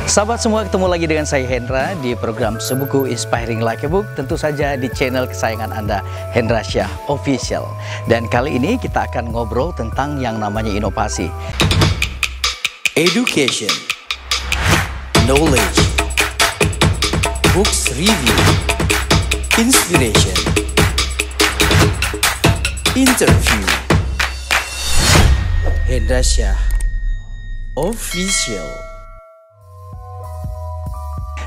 Sahabat semua, ketemu lagi dengan saya Hendra di program Sebuku Inspiring Like a Book, tentu saja di channel kesayangan Anda, Hendra Syah Official. Dan kali ini kita akan ngobrol tentang yang namanya inovasi. Education, knowledge, books review, inspiration, interview. Hendra Syah Official.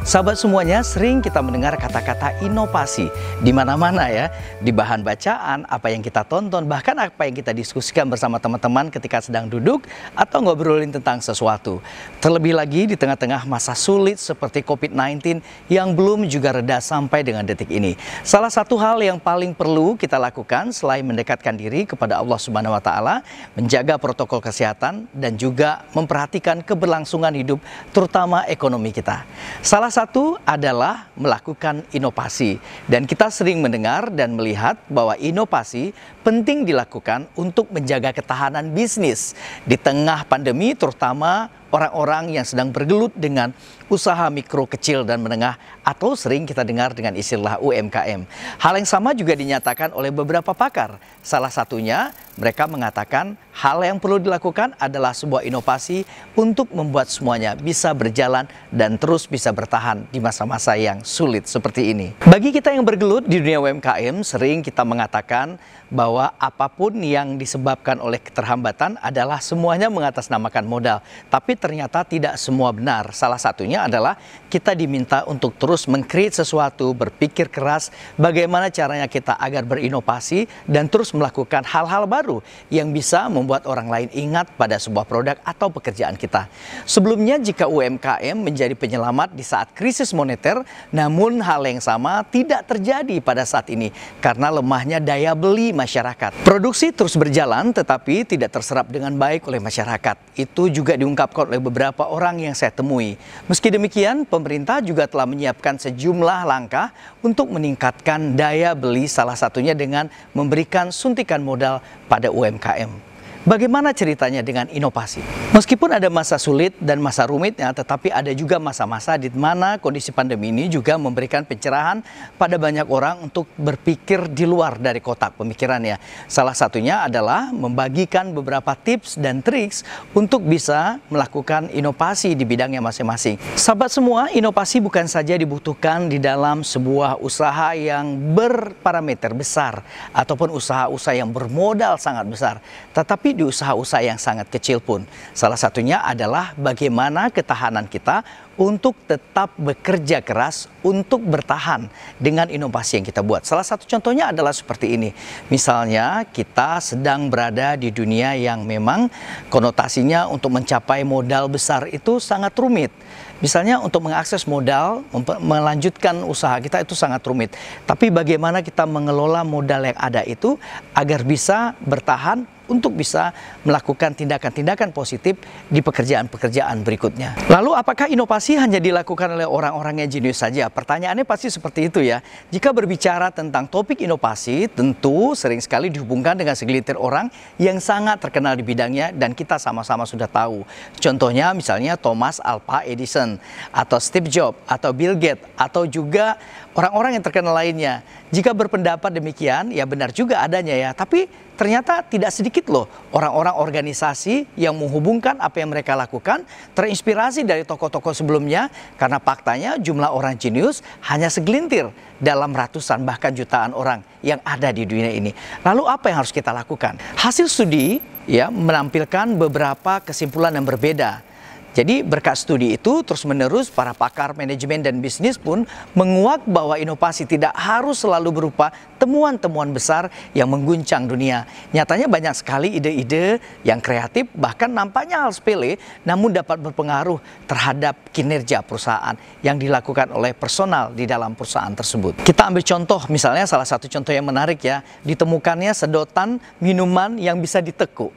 Sahabat semuanya, sering kita mendengar kata-kata inovasi di mana-mana ya, di bahan bacaan, apa yang kita tonton, bahkan apa yang kita diskusikan bersama teman-teman ketika sedang duduk atau ngobrolin tentang sesuatu. Terlebih lagi di tengah-tengah masa sulit seperti COVID-19 yang belum juga reda sampai dengan detik ini. Salah satu hal yang paling perlu kita lakukan selain mendekatkan diri kepada Allah Subhanahu wa taala, menjaga protokol kesehatan dan juga memperhatikan keberlangsungan hidup terutama ekonomi kita. Salah satu adalah melakukan inovasi, dan kita sering mendengar dan melihat bahwa inovasi penting dilakukan untuk menjaga ketahanan bisnis di tengah pandemi, terutama orang-orang yang sedang bergelut dengan usaha mikro, kecil, dan menengah atau sering kita dengar dengan istilah UMKM. Hal yang sama juga dinyatakan oleh beberapa pakar. Salah satunya mereka mengatakan hal yang perlu dilakukan adalah sebuah inovasi untuk membuat semuanya bisa berjalan dan terus bisa bertahan di masa-masa yang sulit seperti ini. Bagi kita yang bergelut di dunia UMKM, sering kita mengatakan bahwa apapun yang disebabkan oleh keterhambatan adalah semuanya mengatasnamakan modal. Tapi ternyata tidak semua benar. Salah satunya adalah kita diminta untuk terus meng-create sesuatu, berpikir keras bagaimana caranya kita agar berinovasi dan terus melakukan hal-hal baru yang bisa membuat orang lain ingat pada sebuah produk atau pekerjaan kita. Sebelumnya, jika UMKM menjadi penyelamat di saat krisis moneter, namun hal yang sama tidak terjadi pada saat ini karena lemahnya daya beli masyarakat. Produksi terus berjalan tetapi tidak terserap dengan baik oleh masyarakat. Itu juga diungkapkan oleh beberapa orang yang saya temui. Meski demikian, pemerintah juga telah menyiapkan sejumlah langkah untuk meningkatkan daya beli, salah satunya dengan memberikan suntikan modal pada UMKM. Bagaimana ceritanya dengan inovasi? Meskipun ada masa sulit dan masa rumitnya, tetapi ada juga masa-masa di mana kondisi pandemi ini juga memberikan pencerahan pada banyak orang untuk berpikir di luar dari kotak pemikirannya. Salah satunya adalah membagikan beberapa tips dan triks untuk bisa melakukan inovasi di bidangnya masing-masing. Sahabat semua, inovasi bukan saja dibutuhkan di dalam sebuah usaha yang berparameter besar ataupun usaha-usaha yang bermodal sangat besar, tetapi di usaha-usaha yang sangat kecil pun. Salah satunya adalah bagaimana ketahanan kita untuk tetap bekerja keras untuk bertahan dengan inovasi yang kita buat. Salah satu contohnya adalah seperti ini. Misalnya kita sedang berada di dunia yang memang konotasinya untuk mencapai modal besar itu sangat rumit. Misalnya untuk mengakses modal, melanjutkan usaha kita itu sangat rumit. Tapi bagaimana kita mengelola modal yang ada itu agar bisa bertahan untuk bisa melakukan tindakan-tindakan positif di pekerjaan-pekerjaan berikutnya. Lalu apakah inovasi hanya dilakukan oleh orang-orang yang jenius saja? Pertanyaannya pasti seperti itu ya. Jika berbicara tentang topik inovasi, tentu sering sekali dihubungkan dengan segelintir orang yang sangat terkenal di bidangnya dan kita sama-sama sudah tahu. Contohnya misalnya Thomas Alva Edison, atau Steve Jobs, atau Bill Gates, atau juga orang-orang yang terkenal lainnya. Jika berpendapat demikian, ya benar juga adanya ya. Tapi ternyata tidak sedikit loh orang-orang organisasi yang menghubungkan apa yang mereka lakukan terinspirasi dari tokoh-tokoh sebelumnya, karena faktanya jumlah orang jenius hanya segelintir dalam ratusan bahkan jutaan orang yang ada di dunia ini. Lalu apa yang harus kita lakukan? Hasil studi ya menampilkan beberapa kesimpulan yang berbeda. Jadi berkat studi itu terus-menerus para pakar manajemen dan bisnis pun menguak bahwa inovasi tidak harus selalu berupa temuan-temuan besar yang mengguncang dunia. Nyatanya banyak sekali ide-ide yang kreatif bahkan nampaknya hal sepele namun dapat berpengaruh terhadap kinerja perusahaan yang dilakukan oleh personal di dalam perusahaan tersebut. Kita ambil contoh, misalnya salah satu contoh yang menarik ya, ditemukannya sedotan minuman yang bisa ditekuk.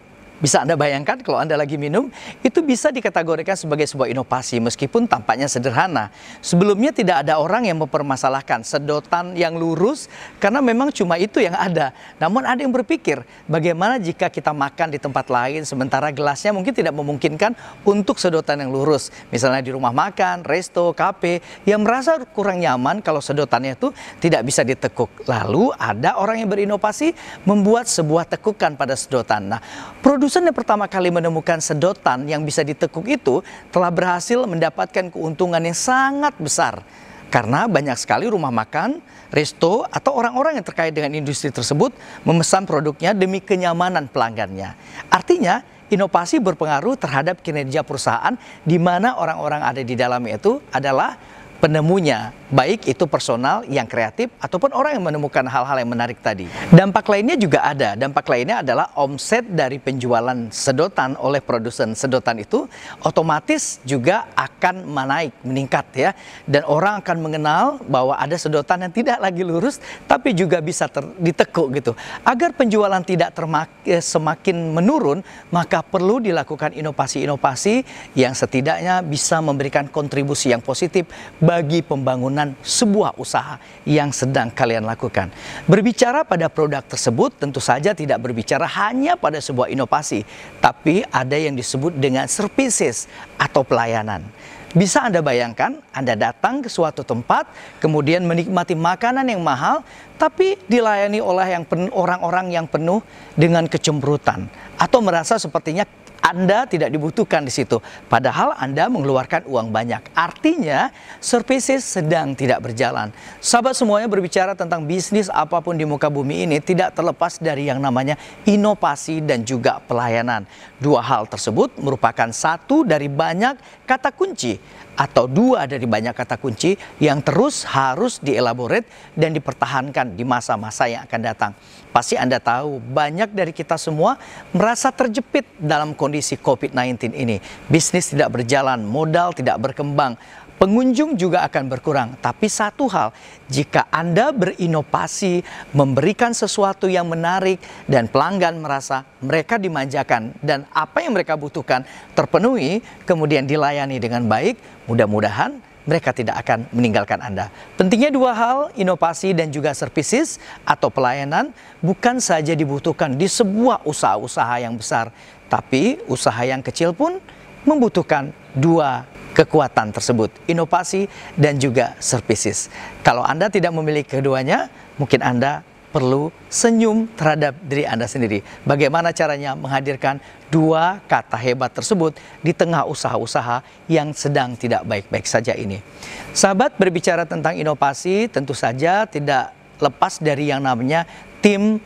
Bisa Anda bayangkan kalau Anda lagi minum, itu bisa dikategorikan sebagai sebuah inovasi meskipun tampaknya sederhana. Sebelumnya tidak ada orang yang mempermasalahkan sedotan yang lurus karena memang cuma itu yang ada. Namun ada yang berpikir, bagaimana jika kita makan di tempat lain sementara gelasnya mungkin tidak memungkinkan untuk sedotan yang lurus. Misalnya di rumah makan, resto, kafe, yang merasa kurang nyaman kalau sedotannya itu tidak bisa ditekuk. Lalu ada orang yang berinovasi membuat sebuah tekukan pada sedotan. Nah, produsen yang pertama kali menemukan sedotan yang bisa ditekuk itu telah berhasil mendapatkan keuntungan yang sangat besar. Karena banyak sekali rumah makan, resto, atau orang-orang yang terkait dengan industri tersebut memesan produknya demi kenyamanan pelanggannya. Artinya, inovasi berpengaruh terhadap kinerja perusahaan di mana orang-orang ada di dalamnya itu adalah penemunya, baik itu personal yang kreatif ataupun orang yang menemukan hal-hal yang menarik tadi. Dampak lainnya juga ada. Dampak lainnya adalah omset dari penjualan sedotan oleh produsen sedotan itu otomatis juga akan meningkat ya. Dan orang akan mengenal bahwa ada sedotan yang tidak lagi lurus tapi juga bisa ditekuk gitu. Agar penjualan tidak semakin menurun, maka perlu dilakukan inovasi-inovasi yang setidaknya bisa memberikan kontribusi yang positif bagi pembangunan sebuah usaha yang sedang kalian lakukan. Berbicara pada produk tersebut tentu saja tidak berbicara hanya pada sebuah inovasi, tapi ada yang disebut dengan services atau pelayanan. Bisa Anda bayangkan, Anda datang ke suatu tempat, kemudian menikmati makanan yang mahal, tapi dilayani oleh orang-orang yang penuh dengan kecemberutan, atau merasa sepertinya Anda tidak dibutuhkan di situ, padahal Anda mengeluarkan uang banyak. Artinya, services sedang tidak berjalan. Sahabat semuanya, berbicara tentang bisnis apapun di muka bumi ini tidak terlepas dari yang namanya inovasi dan juga pelayanan. Dua hal tersebut merupakan satu dari banyak kata kunci atau dua dari banyak kata kunci yang terus harus dielaborate dan dipertahankan di masa-masa yang akan datang. Pasti Anda tahu banyak dari kita semua merasa terjepit dalam kondisi COVID-19 ini. Bisnis tidak berjalan, modal tidak berkembang, pengunjung juga akan berkurang. Tapi satu hal, jika Anda berinovasi, memberikan sesuatu yang menarik dan pelanggan merasa mereka dimanjakan dan apa yang mereka butuhkan terpenuhi, kemudian dilayani dengan baik, mudah-mudahan mereka tidak akan meninggalkan Anda. Pentingnya dua hal, inovasi dan juga services atau pelayanan bukan saja dibutuhkan di sebuah usaha-usaha yang besar, tapi usaha yang kecil pun membutuhkan dua kekuatan tersebut, inovasi dan juga services. Kalau Anda tidak memiliki keduanya, mungkin Anda perlu senyum terhadap diri Anda sendiri. Bagaimana caranya menghadirkan dua kata hebat tersebut di tengah usaha-usaha yang sedang tidak baik-baik saja ini. Sahabat, berbicara tentang inovasi tentu saja tidak lepas dari yang namanya tim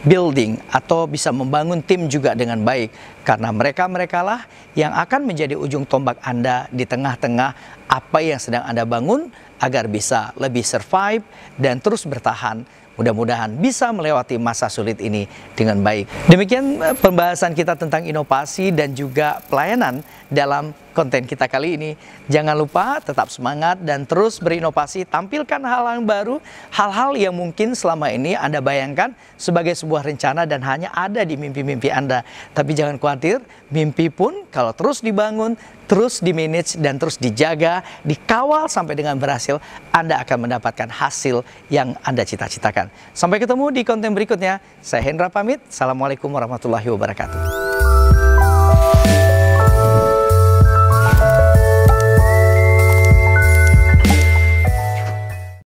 building atau bisa membangun tim juga dengan baik, karena mereka-merekalah yang akan menjadi ujung tombak Anda di tengah-tengah apa yang sedang Anda bangun agar bisa lebih survive dan terus bertahan. Mudah-mudahan bisa melewati masa sulit ini dengan baik. Demikian pembahasan kita tentang inovasi dan juga pelayanan dalam konten kita kali ini. Jangan lupa tetap semangat dan terus berinovasi, tampilkan hal-hal yang baru, hal-hal yang mungkin selama ini Anda bayangkan sebagai sebuah rencana dan hanya ada di mimpi-mimpi Anda. Tapi jangan khawatir, mimpi pun kalau terus dibangun, terus di-manage dan terus dijaga, dikawal sampai dengan berhasil, Anda akan mendapatkan hasil yang Anda cita-citakan. Sampai ketemu di konten berikutnya. Saya Hendra pamit. Assalamualaikum warahmatullahi wabarakatuh.